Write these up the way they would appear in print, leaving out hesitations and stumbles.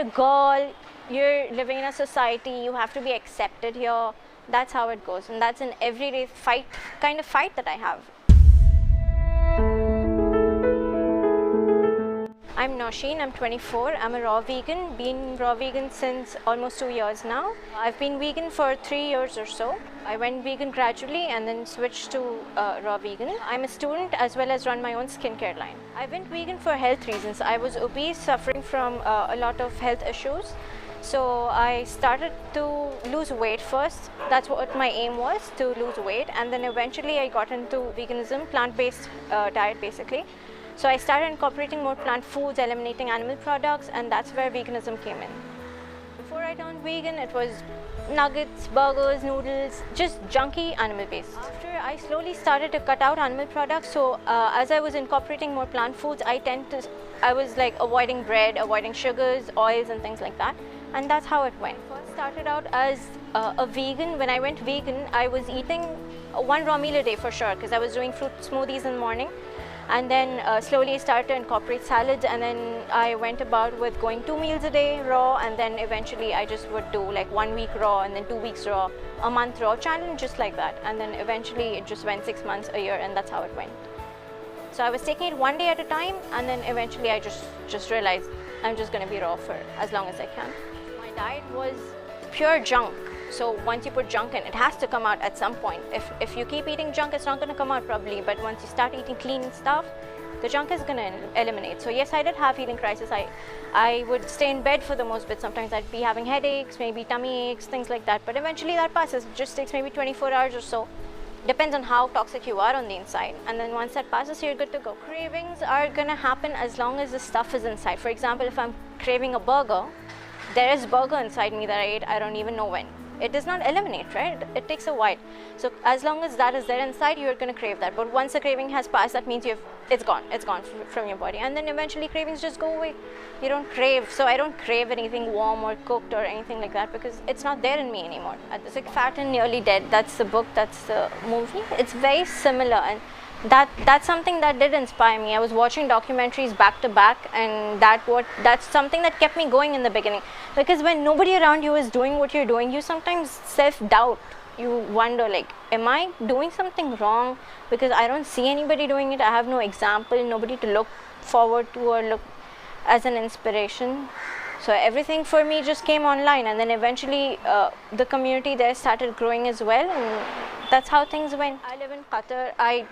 a girl, you're living in a society, you have to be accepted here. That's how it goes, and that's an everyday kind of fight that I have. I'm Nausheen, I'm 24, I'm a raw vegan, been raw vegan since almost 2 years now. I've been vegan for 3 years or so. I went vegan gradually and then switched to raw vegan. I'm a student as well as run my own skincare line. I went vegan for health reasons. I was obese, suffering from a lot of health issues. So I started to lose weight first. That's what my aim was, to lose weight, and then eventually I got into veganism, plant-based diet basically. So I started incorporating more plant foods, eliminating animal products, and that's where veganism came in. Before I turned vegan, it was nuggets, burgers, noodles, just junky animal-based. After I slowly started to cut out animal products, so as I was incorporating more plant foods, I was like avoiding bread, avoiding sugars, oils, and things like that, and that's how it went. First started out as a vegan. When I went vegan, I was eating 1 raw meal a day for sure, because I was doing fruit smoothies in the morning. And then slowly started to incorporate salads, and then I went about with going 2 meals a day raw, and then eventually I just would do like 1 week raw and then 2 weeks raw, a month raw challenge, just like that. And then eventually it just went 6 months, a year, and that's how it went. So I was taking it 1 day at a time, and then eventually I just realized I'm just going to be raw for as long as I can. My diet was pure junk. So once you put junk in, it has to come out at some point. If you keep eating junk, it's not going to come out probably, but once you start eating clean stuff, the junk is going to eliminate. So yes, I did have eating crisis. I would stay in bed for the most bit. Sometimes I'd be having headaches, maybe tummy aches, things like that. But eventually that passes. It just takes maybe 24 hours or so. Depends on how toxic you are on the inside. And then once that passes, you're good to go. Cravings are going to happen as long as the stuff is inside. For example, if I'm craving a burger, there is burger inside me that I ate, I don't even know when. It does not eliminate, right? It takes a while. So as long as that is there inside, you're going to crave that. But once the craving has passed, that means it's gone from your body. And then eventually cravings just go away. You don't crave. So I don't crave anything warm or cooked or anything like that, because it's not there in me anymore. Sick, Fat and Nearly Dead, that's the book, that's the movie. It's very similar, and that's something that did inspire me. I was watching documentaries back to back, and that's something that kept me going in the beginning, because when nobody around you is doing what you're doing, you sometimes self-doubt. You wonder, like, am I doing something wrong? Because I don't see anybody doing it. I have no example, nobody to look forward to or look as an inspiration. So everything for me just came online, and then eventually the community there started growing as well, and that's how things went. I live in Qatar.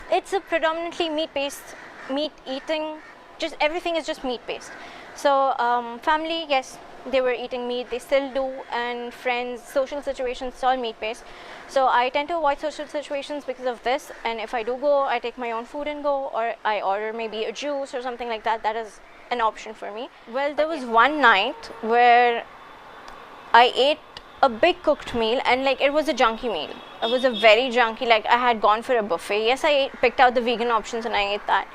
It's a predominantly meat-based, meat eating, just everything is just meat-based. So family, yes, they were eating meat, they still do, and friends, social situations, it's all meat-based. So I tend to avoid social situations because of this, and if I do go, I take my own food and go, or I order maybe a juice or something like that. That is an option for me. Well, there was one night where I ate a big cooked meal, and like it was a junky meal. It was a very junky, like I had gone for a buffet. Yes, I picked out the vegan options and I ate that.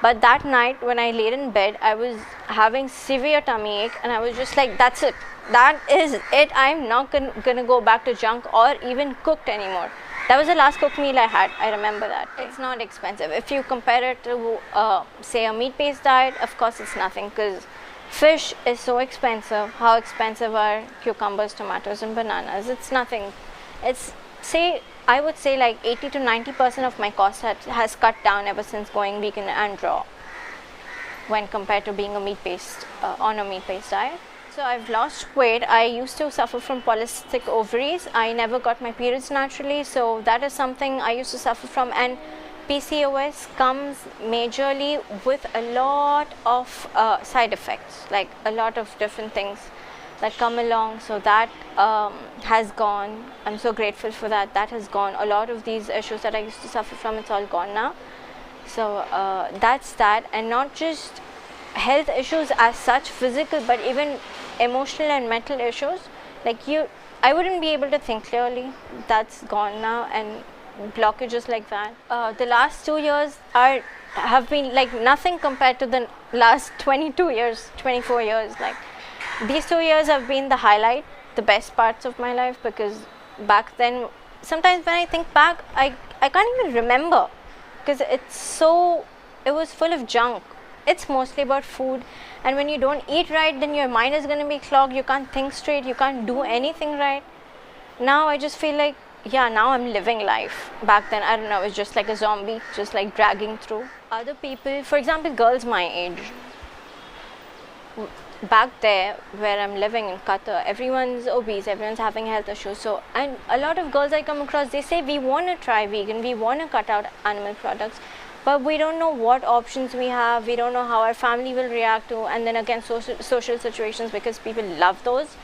But that night when I laid in bed, I was having severe tummy ache, and I was just like, that's it. That is it. I'm not gonna go back to junk or even cooked anymore. That was the last cooked meal I had. I remember that. It's not expensive. If you compare it to, say, a meat-based diet, of course it's nothing, because fish is so expensive. How expensive are cucumbers, tomatoes, and bananas? It's nothing. I would say like 80 to 90% of my cost has cut down ever since going vegan and raw, when compared to being a meat-based on a meat-based diet. So I've lost weight. I used to suffer from polycystic ovaries. I never got my periods naturally, so that is something I used to suffer from. And PCOS comes majorly with a lot of side effects, like a lot of different things that come along. So that has gone. I'm so grateful for that. That has gone. A lot of these issues that I used to suffer from, it's all gone now. So that's that. And not just health issues as such, physical, but even emotional and mental issues. Like I wouldn't be able to think clearly. That's gone now. And blockages like that. The last 2 years have been like nothing compared to the last 22 years, 24 years. Like these 2 years have been the highlight, the best parts of my life, because back then, sometimes when I think back, I can't even remember, because it was full of junk. it's mostly about food. And when you don't eat right, then your mind is going to be clogged. You can't think straight. You can't do anything right. Now I just feel like, yeah, now I'm living life. Back then, I don't know, I was just like a zombie, just like dragging through. Other people, for example, girls my age, back there where I'm living in Qatar, everyone's obese, everyone's having health issues. So, and a lot of girls I come across, they say we want to try vegan, we want to cut out animal products, but we don't know what options we have, we don't know how our family will react to, and then again social situations, because people love those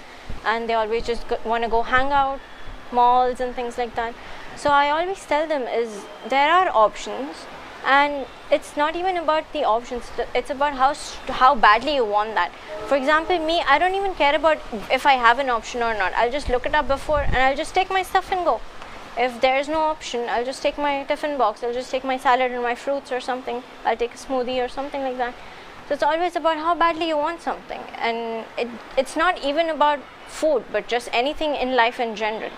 and they always just want to go hang out, malls and things like that. So I always tell them is there are options, and it's not even about the options, it's about how badly you want that. For example, me, I don't even care about if I have an option or not. I'll just look it up before and I'll just take my stuff and go. If there's no option, I'll just take my tiffin box, I'll just take my salad and my fruits or something, I'll take a smoothie or something like that. So it's always about how badly you want something, and it's not even about food, but just anything in life in general.